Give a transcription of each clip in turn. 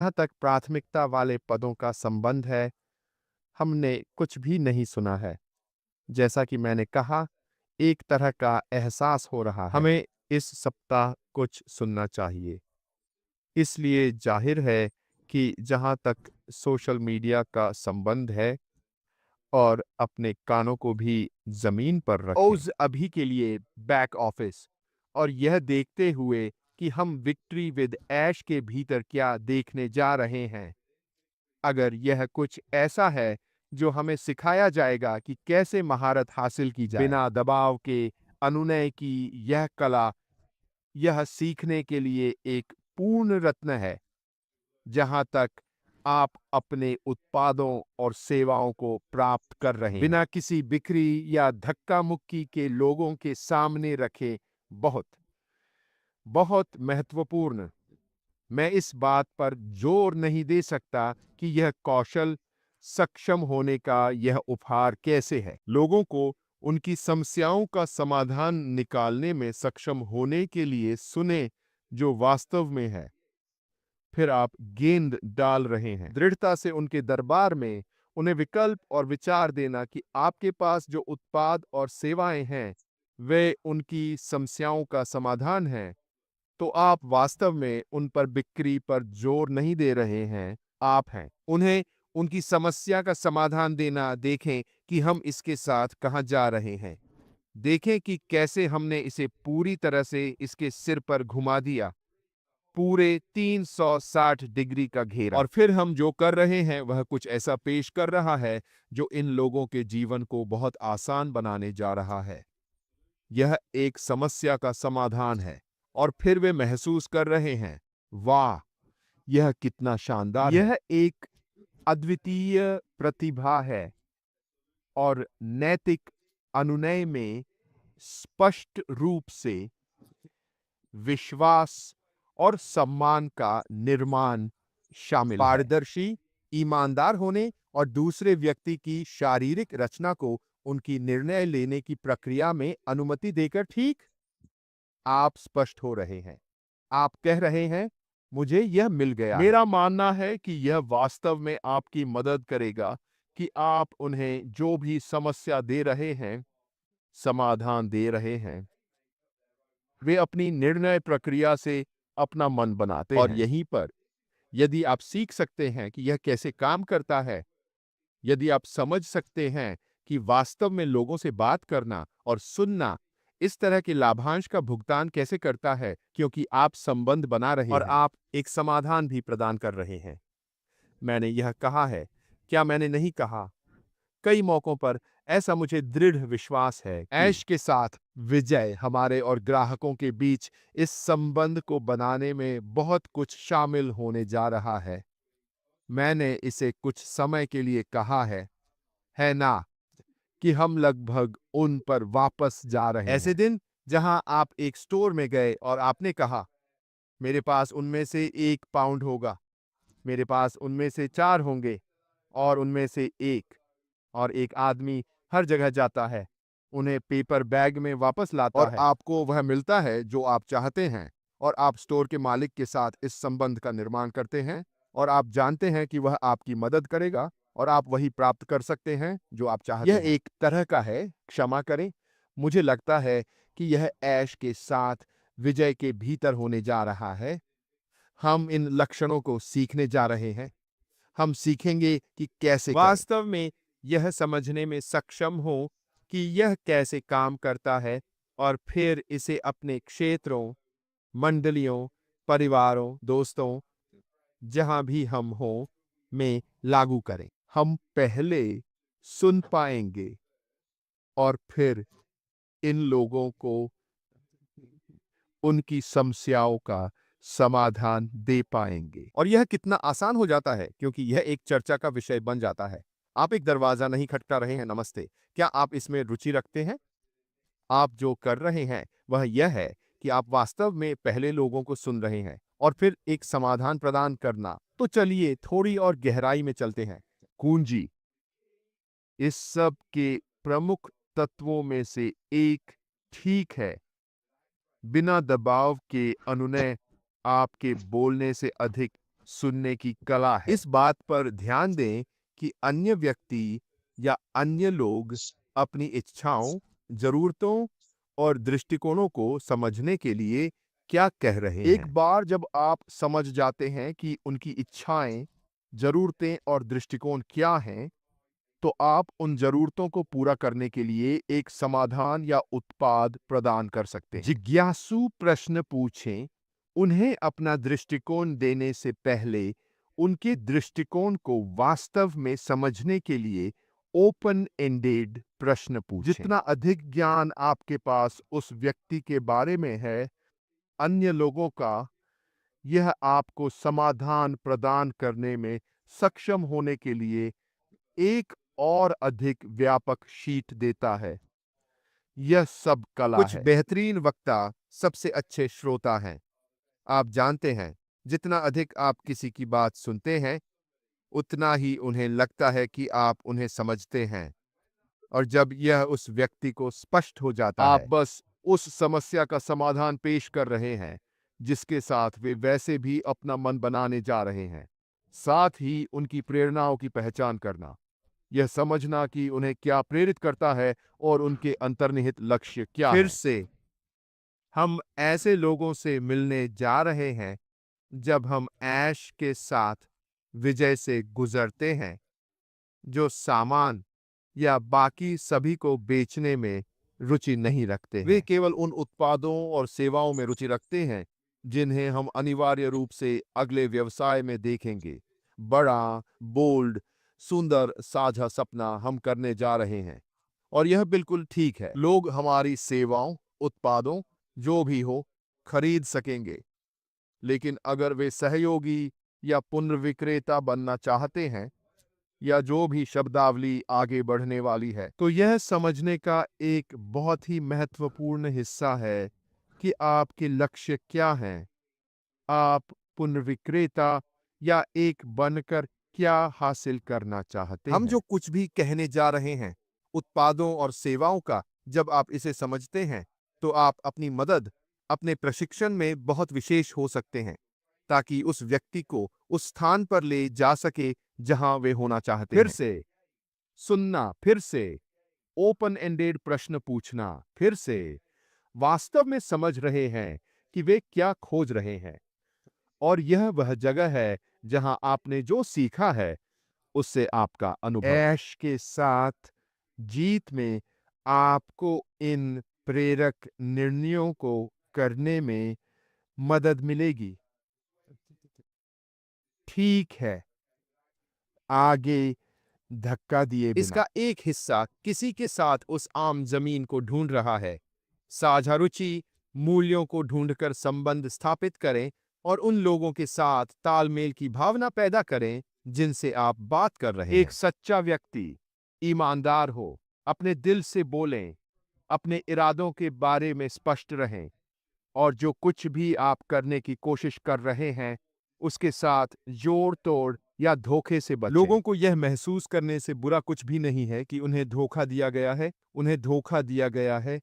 जहाँ तक प्राथमिकता वाले पदों का संबंध है, हमने कुछ भी नहीं सुना है। जैसा कि मैंने कहा, एक तरह का एहसास हो रहा है। हमें इस सप्ताह कुछ सुनना चाहिए। इसलिए जाहिर है कि जहाँ तक सोशल मीडिया का संबंध है और अपने कानों को भी ज़मीन पर रखें। ओज़ अभी के लिए बैक ऑफ़िस और यह देखते हुए कि हम विक्ट्री विद ऐश के भीतर क्या देखने जा रहे हैं। अगर यह कुछ ऐसा है जो हमें सिखाया जाएगा कि कैसे महारत हासिल की जाए बिना दबाव के, अनुनय की यह कला, यह सीखने के लिए एक पूर्ण रत्न है। जहां तक आप अपने उत्पादों और सेवाओं को प्राप्त कर रहे हैं बिना किसी बिक्री या धक्का मुक्की के लोगों के सामने रखे, बहुत बहुत महत्वपूर्ण। मैं इस बात पर जोर नहीं दे सकता कि यह कौशल सक्षम होने का यह उपहार कैसे है। लोगों को उनकी समस्याओं का समाधान निकालने में सक्षम होने के लिए सुने जो वास्तव में है। फिर आप गेंद डाल रहे हैं दृढ़ता से उनके दरबार में, उन्हें विकल्प और विचार देना कि आपके पास जो उत्पाद और सेवाएं हैं वे उनकी समस्याओं का समाधान हैं। तो आप वास्तव में उन पर बिक्री पर जोर नहीं दे रहे हैं, आप हैं। उन्हें उनकी समस्या का समाधान देना, देखें कि हम इसके साथ कहाँ जा रहे हैं। देखें कि कैसे हमने इसे पूरी तरह से इसके सिर पर घुमा दिया, पूरे 360 डिग्री का घेरा। और फिर हम जो कर रहे हैं वह कुछ ऐसा पेश कर रहा है जो इन लोगों के जीवन को बहुत आसान बनाने जा रहा है। यह एक समस्या का समाधान है और फिर वे महसूस कर रहे हैं, वाह, यह कितना शानदार है। यह एक अद्वितीय प्रतिभा है और नैतिक अनुनय में स्पष्ट रूप से विश्वास और सम्मान का निर्माण शामिल है। पारदर्शी, ईमानदार होने और दूसरे व्यक्ति की शारीरिक रचना को उनकी निर्णय लेने की प्रक्रिया में अनुमति देकर ठीक, आप स्पष्ट हो रहे हैं। आप कह रहे हैं, मुझे यह मिल गया है। मेरा मानना है कि यह वास्तव में आपकी मदद करेगा कि आप उन्हें जो भी समस्या दे रहे हैं, समाधान दे रहे हैं, वे अपनी निर्णय प्रक्रिया से अपना मन बनाते हैं। और यहीं पर यदि आप सीख सकते हैं कि यह कैसे काम करता है, यदि आप समझ सकते हैं कि वास्तव में लोगों से बात करना और सुनना इस तरह के लाभांश का भुगतान कैसे करता है, क्योंकि आप संबंध बना रहे और हैं। आप एक समाधान भी प्रदान कर रहे हैं। मैंने यह कहा है, क्या मैंने नहीं कहा? कई मौकों पर ऐसा मुझे दृढ़ विश्वास है कि ऐश के साथ विजय हमारे और ग्राहकों के बीच इस संबंध को बनाने में बहुत कुछ शामिल होने जा रहा है। मैंने इसे कुछ समय के लिए कहा है ना, कि हम लगभग उन पर वापस जा रहे हैं। ऐसे दिन जहां आप एक स्टोर में गए और आपने कहा, मेरे पास उनमें से 1 पाउंड होगा, मेरे पास उनमें से 4 होंगे और उनमें से एक। और एक आदमी हर जगह जाता है, उन्हें पेपर बैग में वापस लाता और है। आपको वह मिलता है जो आप चाहते हैं और आप स्टोर के मालिक के साथ इस संबंध का निर्माण करते हैं और आप जानते हैं कि वह आपकी मदद करेगा और आप वही प्राप्त कर सकते हैं जो आप चाहते हैं। यह एक तरह का है, क्षमा करें, मुझे लगता है कि यह ऐश के साथ विजय के भीतर होने जा रहा है। हम इन लक्षणों को सीखने जा रहे हैं। हम सीखेंगे कि कैसे वास्तव में यह समझने में सक्षम हो कि यह कैसे काम करता है और फिर इसे अपने क्षेत्रों, मंडलियों, परिवारों, दोस्तों, जहां भी हम हों, में लागू करें। हम पहले सुन पाएंगे और फिर इन लोगों को उनकी समस्याओं का समाधान दे पाएंगे। और यह कितना आसान हो जाता है क्योंकि यह एक चर्चा का विषय बन जाता है। आप एक दरवाजा नहीं खटखटा रहे हैं, नमस्ते, क्या आप इसमें रुचि रखते हैं? आप जो कर रहे हैं वह यह है कि आप वास्तव में पहले लोगों को सुन रहे हैं और फिर एक समाधान प्रदान करना। तो चलिए थोड़ी और गहराई में चलते हैं। कुंजी इस सब के प्रमुख तत्वों में से एक ठीक है, बिना दबाव के अनुनय आपके बोलने से अधिक सुनने की कला है। इस बात पर ध्यान दें कि अन्य व्यक्ति या अन्य लोग अपनी इच्छाओं, जरूरतों और दृष्टिकोणों को समझने के लिए क्या कह रहे हैं। एक बार जब आप समझ जाते हैं कि उनकी इच्छाएं, जरूरतें और दृष्टिकोण क्या हैं, तो आप उन जरूरतों को पूरा करने के लिए एक समाधान या उत्पाद प्रदान कर सकते हैं। जिज्ञासु प्रश्न पूछें। उन्हें अपना दृष्टिकोण देने से पहले उनके दृष्टिकोण को वास्तव में समझने के लिए ओपन एंडेड प्रश्न पूछें। जितना अधिक ज्ञान आपके पास उस व्यक्ति के बारे में है, अन्य लोगों का, यह आपको समाधान प्रदान करने में सक्षम होने के लिए एक और अधिक व्यापक शीट देता है। यह सब कला है। कुछ बेहतरीन वक्ता सबसे अच्छे श्रोता हैं। आप जानते हैं, जितना अधिक आप किसी की बात सुनते हैं, उतना ही उन्हें लगता है कि आप उन्हें समझते हैं। और जब यह उस व्यक्ति को स्पष्ट हो जाता है, आप बस उस समस्या का समाधान पेश कर रहे हैं जिसके साथ वे वैसे भी अपना मन बनाने जा रहे हैं। साथ ही उनकी प्रेरणाओं की पहचान करना, यह समझना कि उन्हें क्या प्रेरित करता है और उनके अंतर्निहित लक्ष्य क्या है। फिर से हम ऐसे लोगों से मिलने जा रहे हैं जब हम ऐश के साथ विजय से गुजरते हैं, जो सामान या बाकी सभी को बेचने में रुचि नहीं रखते हैं। वे केवल उन उत्पादों और सेवाओं में रुचि रखते हैं जिन्हें हम अनिवार्य रूप से अगले व्यवसाय में देखेंगे। बड़ा, बोल्ड, सुंदर साझा सपना हम करने जा रहे हैं, और यह बिल्कुल ठीक है। लोग हमारी सेवाओं, उत्पादों, जो भी हो, खरीद सकेंगे, लेकिन अगर वे सहयोगी या पुनर्विक्रेता बनना चाहते हैं, या जो भी शब्दावली आगे बढ़ने वाली है, तो यह समझने का एक बहुत ही महत्वपूर्ण हिस्सा है कि आपके लक्ष्य क्या हैं। आप पुनर्विक्रेता या एक बनकर क्या हासिल करना चाहते हैं। हम जो कुछ भी कहने जा रहे हैं, उत्पादों और सेवाओं का, जब आप इसे समझते हैं, तो आप अपनी मदद, अपने प्रशिक्षण में बहुत विशेष हो सकते हैं, ताकि उस व्यक्ति को उस स्थान पर ले जा सके जहां वे होना चाहते हैं। फिर से सुनना, फिर से ओपन एंडेड प्रश्न पूछना, फिर से वास्तव में समझ रहे हैं कि वे क्या खोज रहे हैं। और यह वह जगह है जहां आपने जो सीखा है उससे आपका अनुभव। ऐश के साथ जीत में आपको इन प्रेरक निर्णयों को करने में मदद मिलेगी। ठीक है, आगे धक्का दिए बिना। इसका एक हिस्सा किसी के साथ उस आम जमीन को ढूंढ रहा है। साझा रुचि, मूल्यों को ढूंढकर संबंध स्थापित करें और उन लोगों के साथ तालमेल की भावना पैदा करें जिनसे आप बात कर रहे हैं। एक सच्चा व्यक्ति ईमानदार हो, अपने दिल से बोलें, अपने इरादों के बारे में स्पष्ट रहें, और जो कुछ भी आप करने की कोशिश कर रहे हैं उसके साथ जोड़ तोड़ या धोखे से बचें। लोगों को यह महसूस करने से बुरा कुछ भी नहीं है कि उन्हें धोखा दिया गया है। उन्हें धोखा दिया गया है,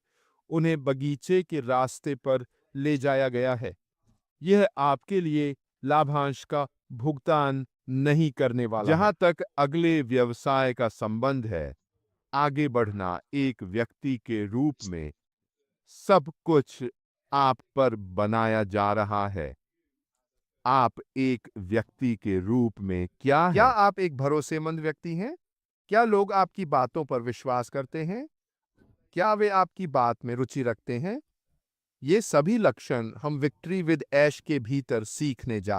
उन्हें बगीचे के रास्ते पर ले जाया गया है। यह आपके लिए लाभांश का भुगतान नहीं करने वाला है। जहां तक अगले व्यवसाय का संबंध है, आगे बढ़ना एक व्यक्ति के रूप में सब कुछ आप पर बनाया जा रहा है। आप एक व्यक्ति के रूप में क्या हैं? क्या आप एक भरोसेमंद व्यक्ति हैं? क्या लोग आपकी बातों पर विश्वास करते हैं? क्या वे आपकी बात में रुचि रखते हैं? ये सभी लक्षण हम विक्ट्री विद ऐश के भीतर सीखने जा